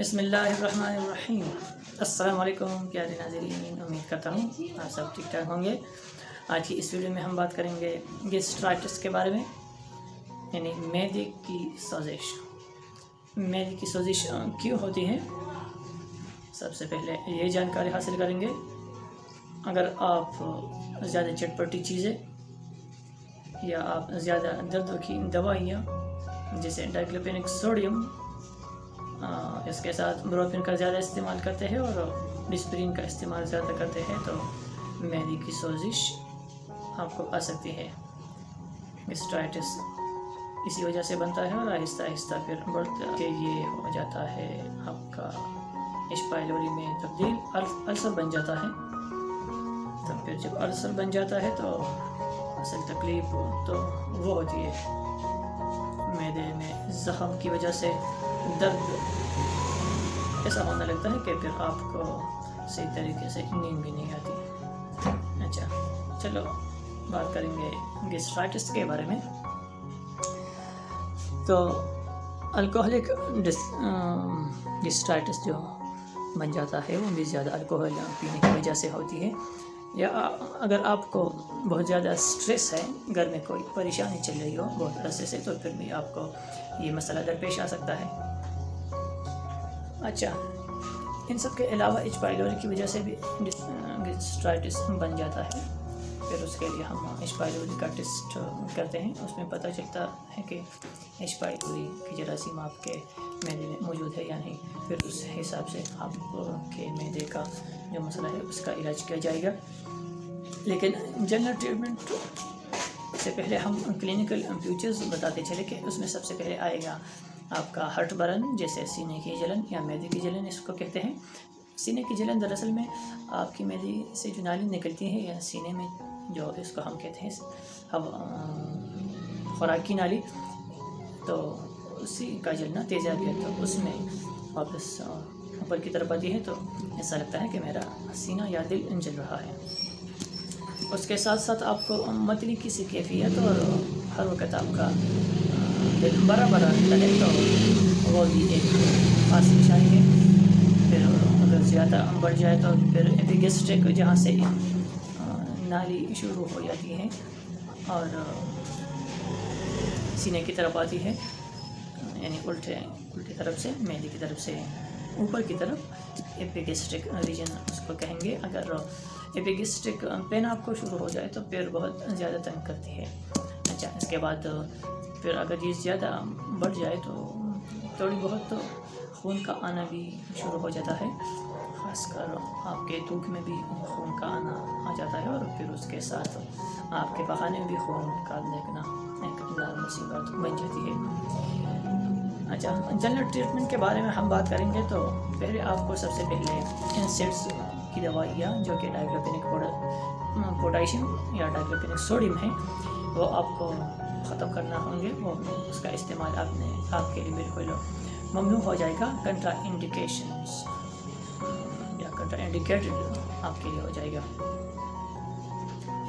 بسم اللہ الرحمن الرحیم۔ السلام علیکم پیارے ناظرین، امید کرتا ہوں آپ سب ٹھیک ٹھاک ہوں گے۔ آج کی اس ویڈیو میں ہم بات کریں گے گیسٹرائٹس کے بارے میں، یعنی معدے کی سوزش۔ معدے کی سوزش کیوں ہوتی ہے، سب سے پہلے یہ جانکاری حاصل کریں گے۔ اگر آپ زیادہ چٹپٹی چیزیں یا آپ زیادہ درد کی دوائیاں جیسے ڈائکلوپینک سوڈیم اس کے ساتھ بروپین کا زیادہ استعمال کرتے ہیں اور ڈسپرین کا استعمال زیادہ کرتے ہیں تو معدے کی سوزش آپ کو آ سکتی ہے۔ گیسٹرائٹس اسی وجہ سے بنتا ہے اور آہستہ آہستہ پھر بڑھ کے یہ ہو جاتا ہے آپ کا ایچ پائلوری میں تبدیل السر بن جاتا ہے۔ تو پھر جب السر بن جاتا ہے تو اصل تکلیف تو وہ ہوتی ہے معدے میں زخم کی وجہ سے درد ایسا ہونے لگتا ہے کہ پھر آپ کو صحیح طریقے سے نیند بھی نہیں آتی۔ اچھا چلو بات کریں گے گیسٹرائٹس کے بارے میں۔ تو الکوہلک گیسٹرائٹس جو بن جاتا ہے وہ بھی زیادہ الکوہل پینے کی وجہ سے ہوتی ہے، یا اگر آپ کو بہت زیادہ سٹریس ہے، گھر میں کوئی پریشانی چل رہی ہو بہت عرصے سے، تو پھر بھی آپ کو یہ مسئلہ درپیش آ سکتا ہے۔ اچھا ان سب کے علاوہ ایچ پائلوری کی وجہ سے بھی گیسٹرائٹس بن جاتا ہے۔ پھر اس کے لیے ہم ایچ پائلوری کا ٹیسٹ کرتے ہیں، اس میں پتہ چلتا ہے کہ ایچ پائلوری کی جراثیم آپ کے معدے میں موجود ہے یا نہیں۔ پھر اس حساب سے آپ کے معدے کا جو مسئلہ ہے اس کا علاج کیا جائے گا۔ لیکن جنرل ٹریٹمنٹ سے پہلے ہم کلینکل فیوچرز بتاتے چلے کہ اس میں سب سے پہلے آئے گا آپ کا ہارٹ برن، جیسے سینے کی جلن یا معدے کی جلن اس کو کہتے ہیں۔ سینے کی جلن دراصل میں آپ کی معدے سے جو نالی نکلتی ہے یا سینے میں جو اس کو ہم کہتے ہیں خوراک کی نالی، تو اسی کا جلنا تیزابی ہے، تو اس میں واپس اوپر کی طرف آتی ہے تو ایسا لگتا ہے کہ میرا سینہ یا دل جل رہا ہے۔ اس کے ساتھ ساتھ آپ کو متلی کی سی کیفیت اور ہر وقت آپ کا دل بڑا رہتا ہے، تو وہ بھی ایک خاص نشانی ہے۔ پھر اگر زیادہ بڑھ جائے تو پھر ایپیگیسٹرک جہاں سے نالی شروع ہو جاتی ہے اور سینے کی طرف آتی ہے، یعنی الٹی طرف سے معدے کی طرف سے اوپر کی طرف ایپیگیسٹرک ریجن اس کو کہیں گے۔ اگر ایپیگیسٹرک پین آپ کو شروع ہو جائے تو پھر بہت زیادہ تنگ کرتی ہے۔ اچھا اس کے بعد پھر اگر یہ زیادہ بڑھ جائے تو تھوڑی بہت خون کا آنا بھی شروع ہو جاتا ہے، خاص کر آپ کے تھوک میں بھی خون کا آنا آ جاتا ہے، اور پھر اس کے ساتھ آپ کے پخانے میں بھی خون کا نکلنا ایک نارمل سی بات بن جاتی ہے۔ اچھا جنرل ٹریٹمنٹ کے بارے میں ہم بات کریں گے تو پہلے آپ کو سب سے پہلے انسیڈس کی دوائیاں جو کہ ڈائکلوپینک پوٹاشیم یا ڈائکلوپینک سوڈیم ہے وہ آپ کو ختم کرنا ہوں گے۔ وہ اس کا استعمال آپ کے لیے بالکل ممنوع ہو جائے گا۔ کنٹرا انڈیکیشنز یا کنٹرا انڈیکیٹڈ آپ کے لیے ہو جائے گا۔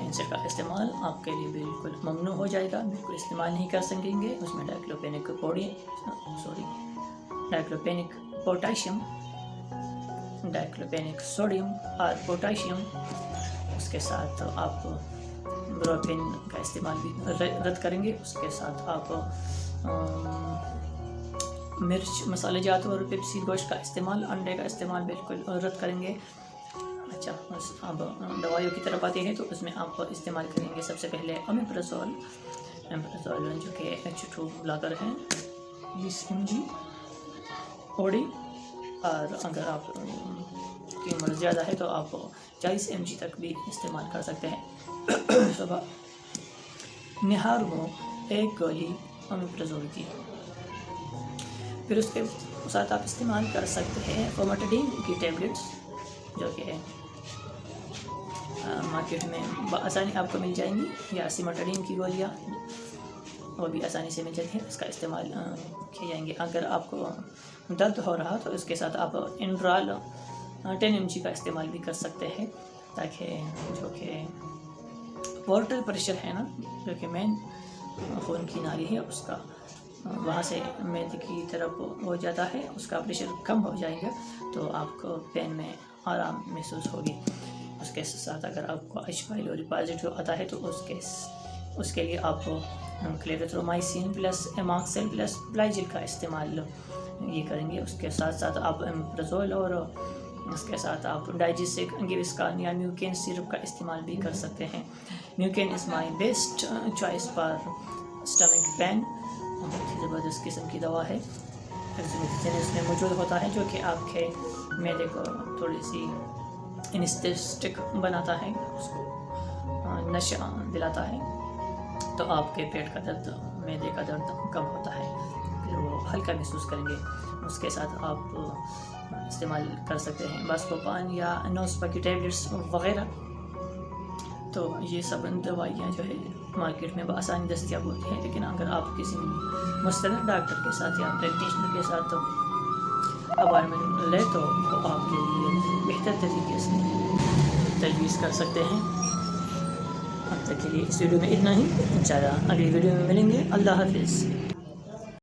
انسیڈ کا استعمال آپ کے لیے بالکل ممنوع ہو جائے گا، بالکل استعمال نہیں کر سکیں گے۔ اس میں ڈائکلوپینک پوٹاشیم، ڈائکلوپینک سوڈیم اور پوٹاشیم، اس کے ساتھ آپ بروپین کا استعمال بھی رد کریں گے۔ اس کے ساتھ آپ مرچ، مسالہ جات اور پیپسی گوشت کا استعمال، انڈے کا استعمال بالکل رد کریں گے۔ اچھا اب دوائیوں کی طرف آتے ہیں تو اس میں آپ استعمال کریں گے سب سے پہلے امیپرازول جو کہ H2 بلاکر ہیں 20 mg اوڈی، اور اگر آپ کی عمر زیادہ ہے تو آپ 40 mg تک بھی استعمال کر سکتے ہیں۔ صبح نہار کو ایک گولی امیپرازول کی، پھر اس کے ساتھ آپ استعمال کر سکتے ہیں فومیٹڈین کی ٹیبلٹس جو کہ مارکیٹ میں آسانی آپ کو مل جائیں گی، یا سیماٹڈین کی گولیاں وہ بھی آسانی سے مل جاتی ہیں، اس کا استعمال کیے جائیں گے۔ اگر آپ کو درد ہو رہا تو اس کے ساتھ آپ انڈرال 10 mg کا استعمال بھی کر سکتے ہیں، تاکہ جو کہ پورٹل پریشر ہے نا، جو کہ مین خون کی نالی ہے، اس کا وہاں سے معدے کی طرف ہو جاتا ہے، اس کا پریشر کم ہو جائے گا تو آپ کو پین میں آرام محسوس ہوگی۔ اس کے ساتھ اگر آپ کو ایچ پائیلوری پازیٹیو آتا ہے تو اس کے لیے آپ کو کلیریتھرومائسین پلس ایماکسل پلس بلائجل کا استعمال یہ کریں گے۔ اس کے ساتھ ساتھ آپ ایمپرزول اور اس کے ساتھ آپ ڈائجسٹک گیوسکان یا میوکین سیرپ کا استعمال بھی کر سکتے ہیں۔ Mucaine is my best choice for stomach pain, بہت ہی زبردست قسم کی دوا ہے، اس میں موجود ہوتا ہے جو کہ آپ کے معدے کو تھوڑی سی انسٹیسٹک بناتا ہے، اس کو نشہ دلاتا ہے، تو آپ کے پیٹ کا درد، معدے کا درد کم ہوتا ہے، پھر وہ ہلکا محسوس کریں گے۔ اس کے ساتھ آپ استعمال کر سکتے ہیں باسکوپان یا نوسپا کی ٹیبلٹس وغیرہ۔ تو یہ سب دوائیاں جو ہے مارکیٹ میں بآسانی دستیاب ہوتی ہیں، لیکن اگر آپ کسی مستند ڈاکٹر کے ساتھ یا پریکٹیشنر کے ساتھ اپائنٹمنٹ لیں تو وہ آپ کے لیے بہتر طریقے سے تجویز کر سکتے ہیں۔ اب تک کے لیے اس ویڈیو میں اتنا ہی، انشاءاللہ اگلی ویڈیو میں ملیں گے۔ اللہ حافظ۔